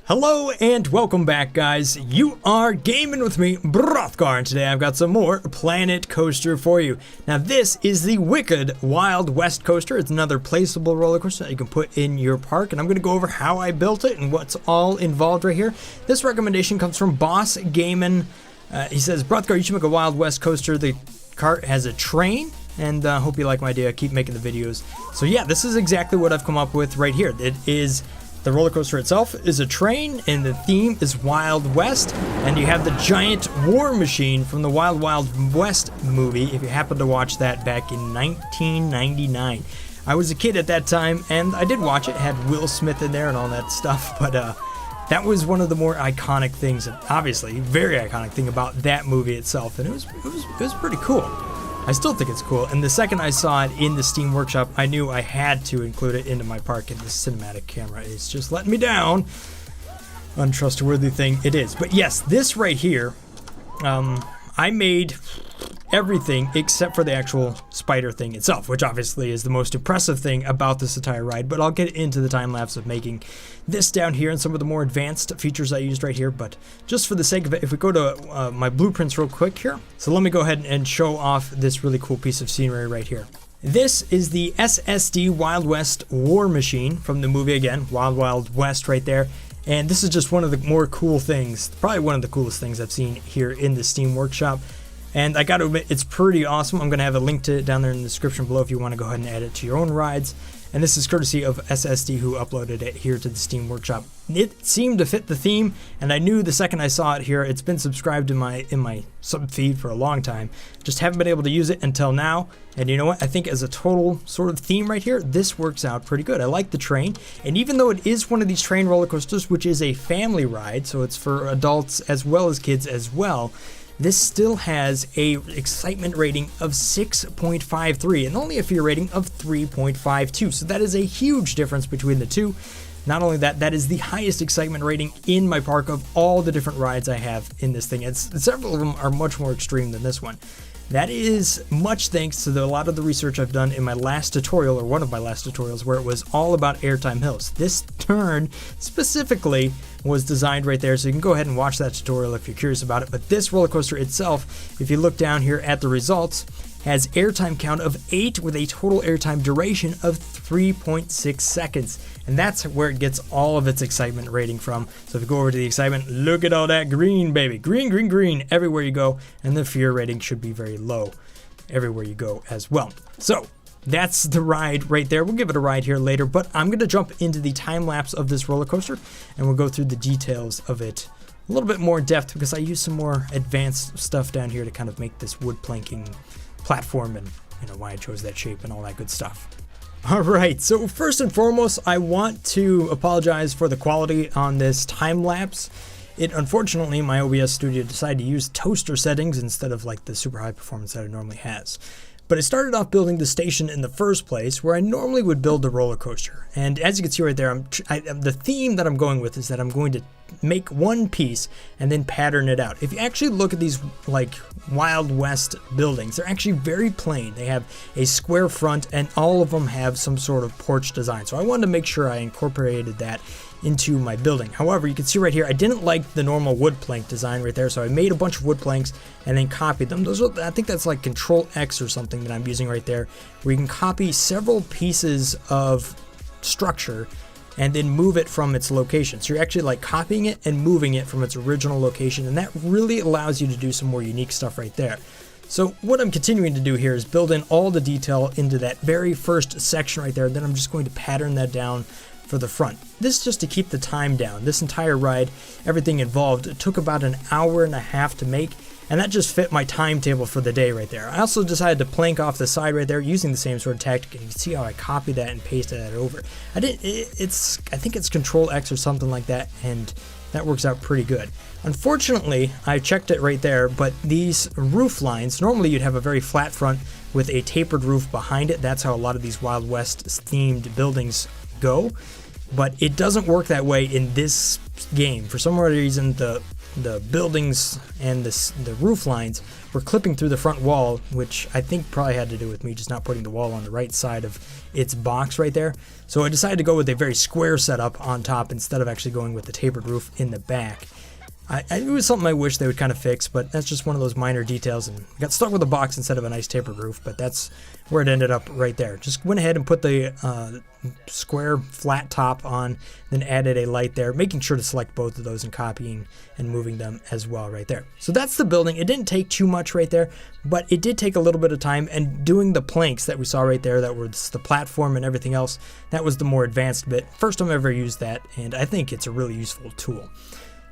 Hello and welcome back, guys. You are gaming with me, Brothgar, and today I've got some more Planet Coaster for you. Now this is the Wicked Wild West coaster. It's another placeable roller coaster that you can put in your park, and I'm going to go over how I built it and what's all involved right here. This recommendation comes from Boss Gaming. He says, Brothgar, you should make a Wild West coaster. The cart has a train, and hope you like my idea. Keep making the videos. So yeah, this is exactly what I've come up with right here. It is... The roller coaster itself is a train, and the theme is Wild West, and you have the giant war machine from the Wild Wild West movie, if you happen to watch that back in 1999. I was a kid at that time, and I did watch it. It had Will Smith in there and all that stuff, but that was one of the more iconic things, obviously, very iconic thing about that movie itself, and it was pretty cool. I still think it's cool, and the second I saw it in the Steam Workshop, I knew I had to include it into my park, and the cinematic camera is just letting me down. Untrustworthy thing it is. But yes, this right here, I made everything except for the actual spider thing itself, which obviously is the most impressive thing about this entire ride, but I'll get into the time-lapse of making this down here and some of the more advanced features I used right here. But just for the sake of it, if we go to my blueprints real quick here, so let me go ahead and show off this really cool piece of scenery right here. This is the SSD Wild West war machine from the movie, again, Wild Wild West right there. And this is just one of the more cool things, probably one of the coolest things I've seen here in the Steam Workshop. And I gotta admit, it's pretty awesome. I'm gonna have a link to it down there in the description below if you want to go ahead and add it to your own rides. And this is courtesy of SSD, who uploaded it here to the Steam Workshop. It seemed to fit the theme, and I knew the second I saw it here. It's been subscribed in my sub feed for a long time. Just haven't been able to use it until now. And you know what? I think as a total sort of theme right here, this works out pretty good. I like the train, and even though it is one of these train roller coasters, which is a family ride, so it's for adults as well as kids as well, this still has a excitement rating of 6.53 and only a fear rating of 3.52. So that is a huge difference between the two. Not only that, that is the highest excitement rating in my park of all the different rides I have in this thing. Several of them are much more extreme than this one. That is much thanks to a lot of the research I've done in my last tutorial, or one of my last tutorials, where it was all about airtime hills. This turn specifically was designed right there, so you can go ahead and watch that tutorial if you're curious about it. But this roller coaster itself, if you look down here at the results, has airtime count of 8 with a total airtime duration of 3.6 seconds. And that's where it gets all of its excitement rating from. So if you go over to the excitement, look at all that green, baby. Green, green, green everywhere you go. And the fear rating should be very low everywhere you go as well. So that's the ride right there. We'll give it a ride here later, but I'm going to jump into the time lapse of this roller coaster, and we'll go through the details of it a little bit more in depth, because I use some more advanced stuff down here to kind of make this wood planking platform, and you know why I chose that shape and all that good stuff. Alright, so first and foremost, I want to apologize for the quality on this time lapse. Unfortunately, my OBS studio decided to use toaster settings instead of like the super high performance that it normally has. But I started off building the station in the first place, where I normally would build the roller coaster. And as you can see right there, the theme that I'm going with is that I'm going to make one piece and then pattern it out. If you actually look at these like Wild West buildings, they're actually very plain. They have a square front, and all of them have some sort of porch design. So I wanted to make sure I incorporated that into my building. However, you can see right here, I didn't like the normal wood plank design right there, so I made a bunch of wood planks and then copied them. I think that's like Control X or something that I'm using right there, where you can copy several pieces of structure and then move it from its location. So you're actually like copying it and moving it from its original location, and that really allows you to do some more unique stuff right there. So what I'm continuing to do here is build in all the detail into that very first section right there, and then I'm just going to pattern that down for the front. This is just to keep the time down. This entire ride, everything involved, it took about an hour and a half to make, and that just fit my timetable for the day right there. I also decided to plank off the side right there using the same sort of tactic, and you can see how I copied that and pasted that over. I think it's Control X or something like that, and that works out pretty good. Unfortunately, I checked it right there, but these roof lines, normally you'd have a very flat front with a tapered roof behind it. That's how a lot of these Wild West themed buildings go, but it doesn't work that way in this game. For some reason, the the buildings and the roof lines were clipping through the front wall, which I think probably had to do with me just not putting the wall on the right side of its box right there. So I decided to go with a very square setup on top instead of actually going with the tapered roof in the back. It was something I wish they would kind of fix, but that's just one of those minor details, and I got stuck with a box instead of a nice tapered roof, but that's where it ended up right there. Just went ahead and put the square flat top on, then added a light there, making sure to select both of those and copying and moving them as well right there. So that's the building. It didn't take too much right there, but it did take a little bit of time, and doing the planks that we saw right there, that was the platform and everything else, that was the more advanced bit. First time I ever used that, and I think it's a really useful tool.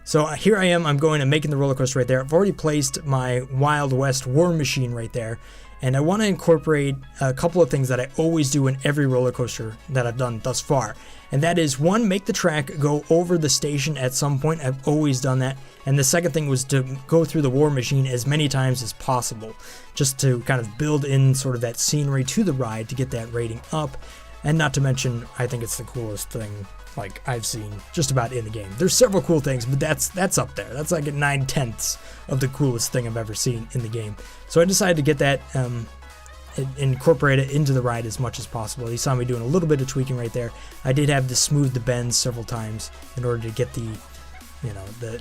So here I am, I'm going and making the roller coaster right there. I've already placed my Wild West war machine right there, and I want to incorporate a couple of things that I always do in every roller coaster that I've done thus far. And that is, one, make the track go over the station at some point. I've always done that. And the second thing was to go through the war machine as many times as possible, just to kind of build in sort of that scenery to the ride to get that rating up. And not to mention, I think it's the coolest thing like I've seen just about in the game. There's several cool things, but that's up there. That's like at 9/10 of the coolest thing I've ever seen in the game. So I decided to get that, incorporate it into the ride as much as possible. You saw me doing a little bit of tweaking right there. I did have to smooth the bends several times in order to get the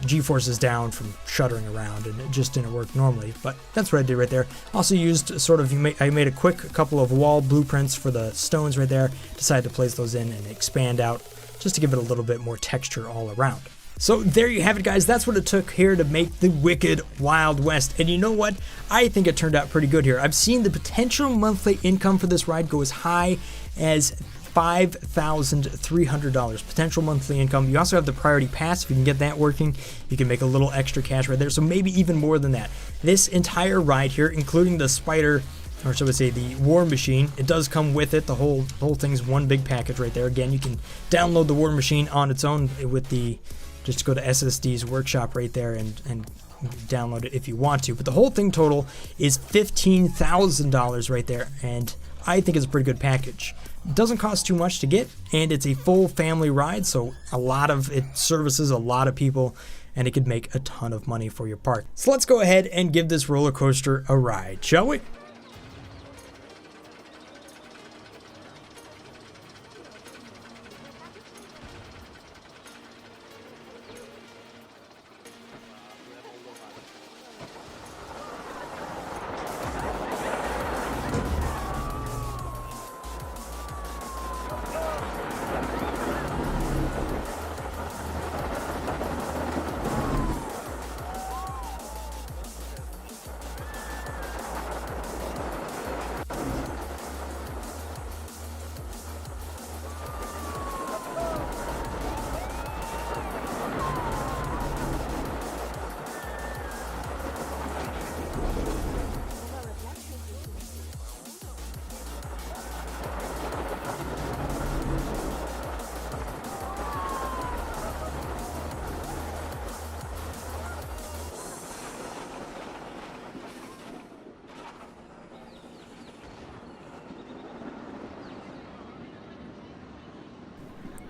G-forces down from shuddering around, and it just didn't work normally, but that's what I did right there. Also used sort of, I made a quick couple of wall blueprints for the stones right there, decided to place those in and expand out, just to give it a little bit more texture all around. So there you have it, guys. That's what it took here to make the Wicked Wild West. And you know what? I think it turned out pretty good here. I've seen the potential monthly income for this ride go as high as $5,300 potential monthly income. You also have the priority pass. If you can get that working, you can make a little extra cash right there. So maybe even more than that. This entire ride here, including the spider, or should I say the war machine, it does come with it. The whole thing's one big package right there. Again, you can download the war machine on its own with the, just go to SSD's workshop right there and download it if you want to. But the whole thing total is $15,000 right there, and I think it's a pretty good package. It doesn't cost too much to get, and it's a full family ride, so it services a lot of people, and it could make a ton of money for your park. So let's go ahead and give this roller coaster a ride, shall we?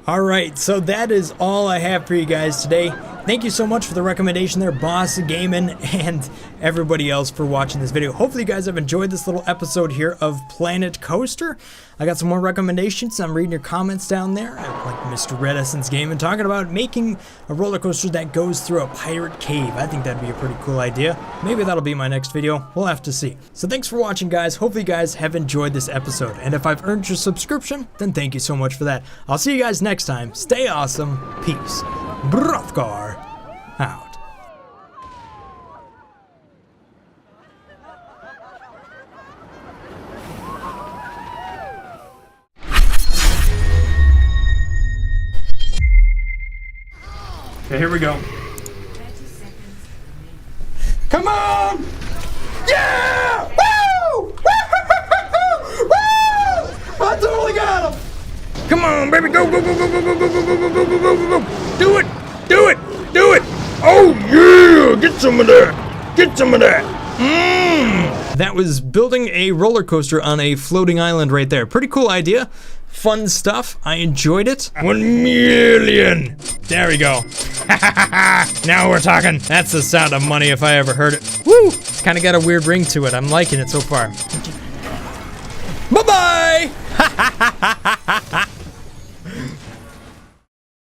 Alright, so that is all I have for you guys today. Thank you so much for the recommendation there, Boss Gaming, and everybody else for watching this video. Hopefully you guys have enjoyed this little episode here of Planet Coaster. I got some more recommendations. I'm reading your comments down there. Like Mr. Reticence Gaming talking about making a roller coaster that goes through a pirate cave. I think that'd be a pretty cool idea. Maybe that'll be my next video. We'll have to see. So thanks for watching, guys. Hopefully you guys have enjoyed this episode. And if I've earned your subscription, then thank you so much for that. I'll see you guys next time. Stay awesome. Peace. Brothgar out. Okay, here we go. Come on! Yeah! Woo! Woo! I totally got him! Come on, baby, go, go, go, go, go, go, go, go, go, go, go, go, go, go! Do it! Do it! Do it! Oh yeah! Get some of that! Get some of that! Mmm! That was building a roller coaster on a floating island right there. Pretty cool idea. Fun stuff. I enjoyed it. 1 million! There we go. Now we're talking. That's the sound of money if I ever heard it. Woo! It's kind of got a weird ring to it. I'm liking it so far. Bye-bye!